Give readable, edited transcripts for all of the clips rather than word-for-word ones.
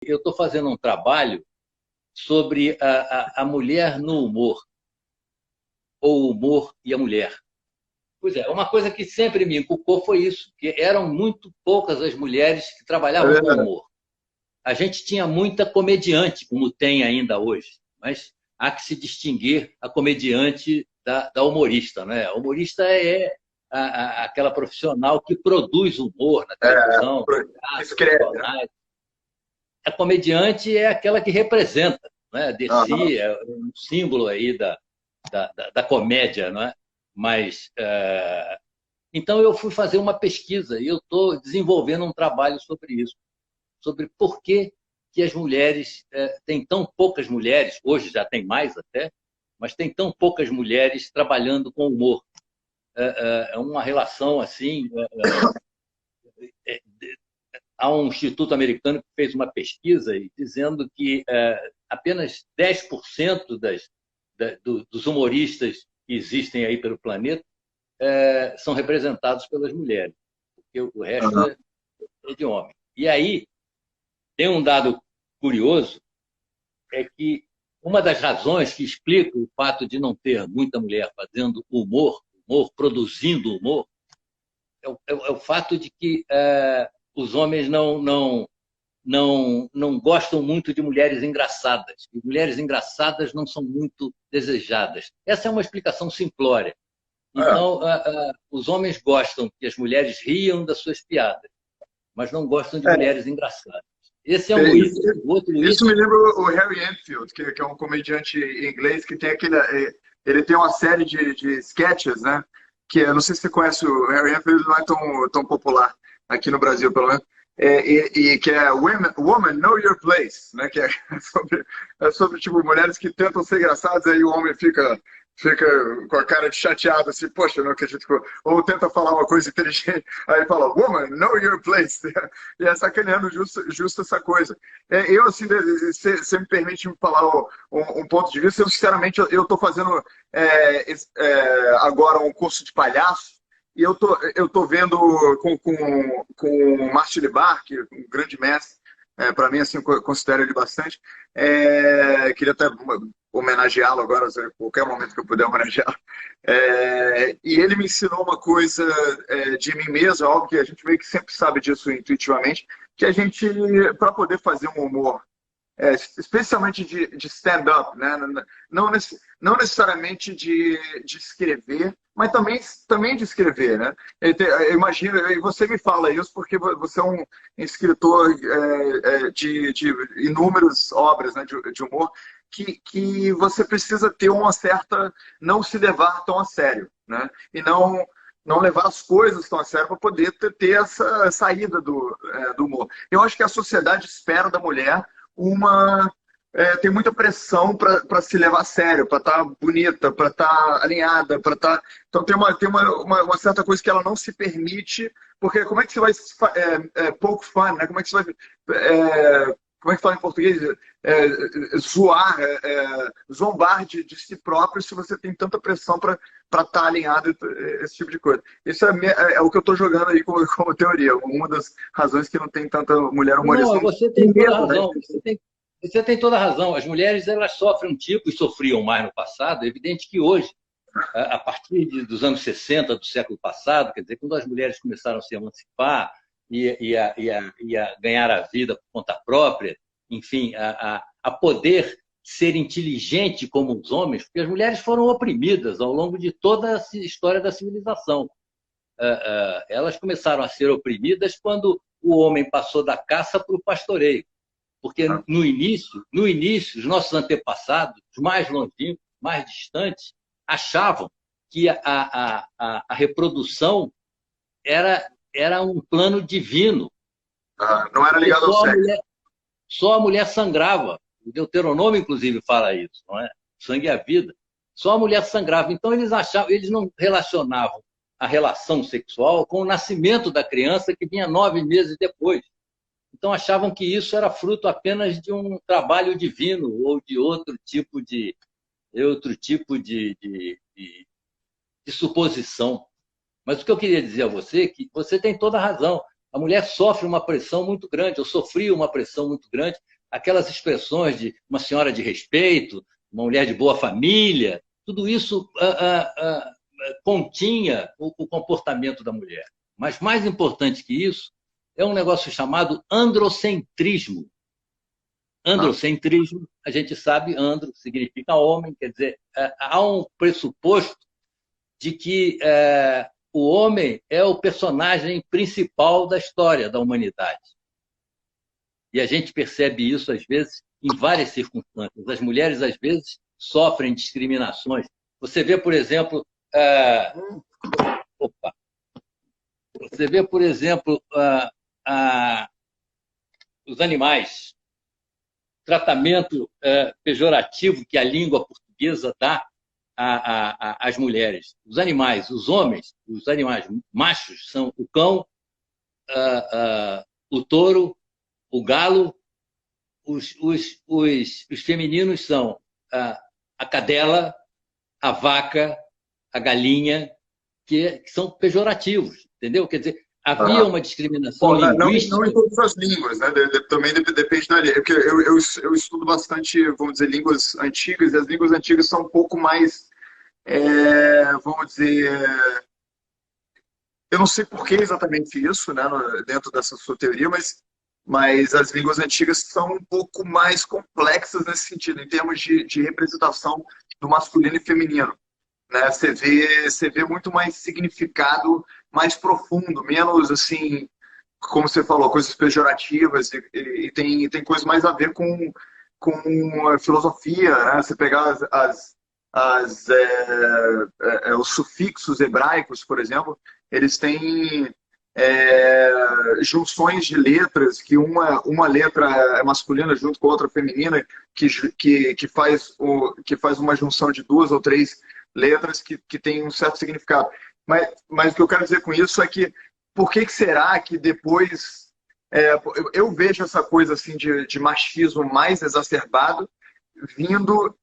Eu estou fazendo um trabalho sobre a mulher no humor, ou o humor e a mulher. Pois é, uma coisa que sempre me inculcou foi isso, que eram muito poucas as mulheres que É trabalhavam com verdade. humor. A gente tinha muita comediante, como tem ainda hoje, mas há que se distinguir a comediante da humorista. Né? A humorista é aquela profissional que produz humor na É, televisão, no que teatro, nos escreve, né? jornais. A comediante é aquela que representa, né? Aham. Dercy é um símbolo aí da comédia, não é? Mas então eu fui fazer uma pesquisa e eu estou desenvolvendo um trabalho sobre isso, sobre por que as mulheres tem tão poucas mulheres, hoje já tem mais até, mas tem tão poucas mulheres trabalhando com humor. É uma relação assim. Há um instituto americano que fez uma pesquisa dizendo que apenas 10% dos humoristas que existem aí pelo planeta são representados pelas mulheres, porque o resto Aham. é de homem. E aí tem um dado curioso, é que uma das razões que explica o fato de não ter muita mulher fazendo humor produzindo humor, é o fato de que os homens não gostam muito de mulheres engraçadas. E mulheres engraçadas não são muito desejadas. Essa é uma explicação simplória. É. Então, os homens gostam que as mulheres riam das suas piadas, mas não gostam de É, mulheres engraçadas. Esse é um isso, item. O outro isso me item, lembra o Harry Enfield, que é um comediante inglês que tem aquele. Ele tem uma série de sketches, né? Que eu não sei se você conhece o Harry Enfield, não é tão popular aqui no Brasil, pelo menos. E que é Woman, Know Your Place, né? Que é sobre tipo, mulheres que tentam ser engraçadas, aí o homem fica com a cara de chateado, assim, poxa, eu não acredito que ou tenta falar uma coisa inteligente, aí fala, Woman, know your place, e é sacaneando justo essa coisa. Eu, assim, você me permite me falar um ponto de vista, eu, sinceramente, eu estou fazendo agora um curso de palhaço, e eu tô vendo com o Márcio Libar, que é um grande mestre, para mim, assim, eu considero ele bastante. Queria até homenageá-lo agora, a qualquer momento que eu puder homenageá-lo. E ele me ensinou uma coisa de mim mesmo, algo que a gente meio que sempre sabe disso intuitivamente, que a gente, para poder fazer um humor especialmente de stand-up, né? Não necessariamente de escrever, mas também de escrever, né? Eu imagino, e você me fala isso porque você é um escritor de inúmeras obras, né, de humor, que você precisa ter uma certa, não se levar tão a sério, né? E não levar as coisas tão a sério para poder ter essa saída do humor. Eu acho que a sociedade espera da mulher uma tem muita pressão para se levar a sério, para estar bonita, para estar alinhada, para estar. Então tem uma certa coisa que ela não se permite, porque como é que você vai poke fun, né? Como é que você vai como é que fala em português? Zoar, zombar de si próprio se você tem tanta pressão para estar alinhado, esse tipo de coisa. Isso é o que eu estou jogando aí como teoria, uma das razões que não tem tanta mulher humorista. não, Não você tem tem toda a medo, né? razão. Você tem toda a razão. As mulheres elas sofrem um tipo e sofriam mais no passado. É evidente que hoje, a partir dos anos 60 do século passado, quer dizer, quando as mulheres começaram a se emancipar e a ganhar a vida por conta própria, enfim, a poder ser inteligente como os homens, porque as mulheres foram oprimidas ao longo de toda a história da civilização. Elas começaram a ser oprimidas quando o homem passou da caça para o pastoreio, porque no início, os nossos antepassados, os mais longínquos, mais distantes, achavam que a reprodução era um plano divino, Não era porque ligado ao sexo. só a mulher sangrava. O Deuteronômio, inclusive, fala isso, não é? Sangue é a vida. Só a mulher sangrava. Então, eles não relacionavam a relação sexual com o nascimento da criança, que vinha 9 meses depois. Então, achavam que isso era fruto apenas de um trabalho divino ou de outro tipo de suposição. Mas o que eu queria dizer a você é que você tem toda a razão. A mulher sofre uma pressão muito grande, eu sofri uma pressão muito grande, aquelas expressões de uma senhora de respeito, uma mulher de boa família, tudo isso continha o comportamento da mulher. Mas mais importante que isso é um negócio chamado androcentrismo. Androcentrismo, a gente sabe, andro significa homem, quer dizer, há um pressuposto de que o homem é o personagem principal da história da humanidade. E a gente percebe isso, às vezes, em várias circunstâncias. As mulheres, às vezes, sofrem discriminações. Você vê, por exemplo, você vê, por exemplo, os animais, tratamento pejorativo que a língua portuguesa dá às mulheres. Os animais, os homens, os animais machos são o cão, o touro, o galo, os femininos são a cadela, a vaca, a galinha, que são pejorativos, entendeu? Quer dizer, havia uma discriminação linguística. Não em todas as línguas, né? Também depende da língua. Porque eu estudo bastante, vamos dizer, línguas antigas, e as línguas antigas são um pouco mais, vamos dizer, eu não sei por que exatamente isso, né, dentro dessa sua teoria, mas as línguas antigas são um pouco mais complexas nesse sentido, em termos de representação do masculino e feminino. Né? Você vê muito mais significado mais profundo, menos assim, como você falou, coisas pejorativas, e tem coisas mais a ver com a filosofia, né? Você pegar os sufixos hebraicos, por exemplo, eles têm junções de letras, que uma letra é masculina junto com a outra feminina, que faz uma junção de duas ou três letras que tem um certo significado. Mas o que eu quero dizer com isso é que por que será que depois eu vejo essa coisa assim de machismo mais exacerbado vindo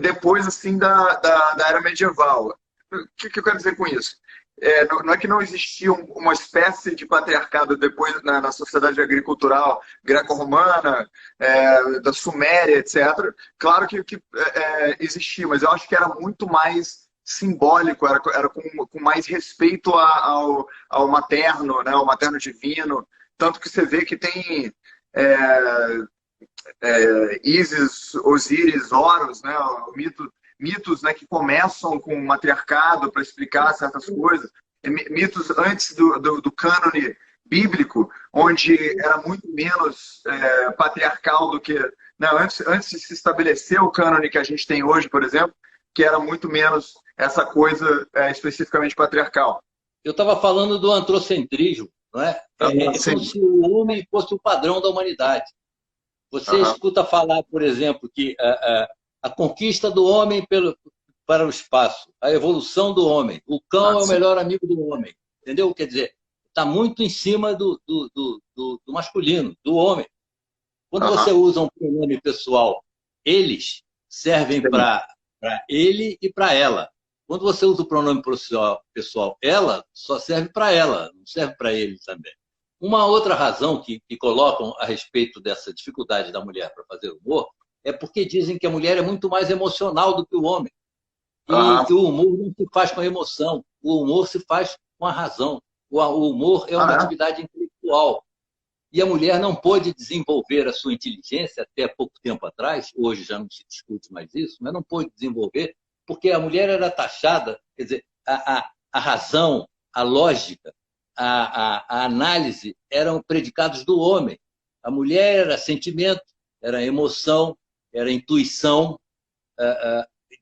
depois assim da era medieval? O que eu quero dizer com isso? Não é que não existia uma espécie de patriarcado depois na sociedade agricultural greco-romana, da Suméria, etc. Claro que existia, mas eu acho que era muito mais simbólico, era com mais respeito ao materno, né, ao materno divino. Tanto que você vê que tem Ísis, Osíris, Horus, né, mitos, né, que começam com o matriarcado para explicar certas coisas, mitos antes do cânone bíblico, onde era muito menos patriarcal do que... Né, antes de se estabelecer o cânone que a gente tem hoje, por exemplo, que era muito menos essa coisa especificamente patriarcal. Eu estava falando do antropocentrismo, não é? É como se o homem fosse o padrão da humanidade. Você escuta falar, por exemplo, que a conquista do homem para o espaço, a evolução do homem, o cão é o melhor amigo do homem, entendeu? Quer dizer, está muito em cima do masculino, do homem. Quando você usa um pronome pessoal, eles servem para ele e para ela. Quando você usa o pronome pessoal, ela só serve para ela, não serve para ele também. Uma outra razão que colocam a respeito dessa dificuldade da mulher para fazer humor é porque dizem que a mulher é muito mais emocional do que o homem. E que o humor não se faz com a emoção, o humor se faz com a razão. O humor é uma atividade intelectual. E a mulher não pôde desenvolver a sua inteligência até pouco tempo atrás, hoje já não se discute mais isso, mas não pôde desenvolver porque a mulher era taxada, quer dizer, a razão, a lógica, a análise eram predicados do homem. A mulher era sentimento, era emoção, era intuição.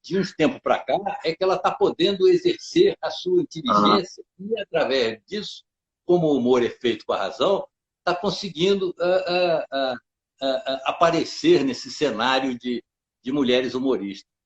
De uns tempos para cá é que ela está podendo exercer a sua inteligência e, através disso, como o humor é feito com a razão, está conseguindo aparecer nesse cenário de mulheres humoristas.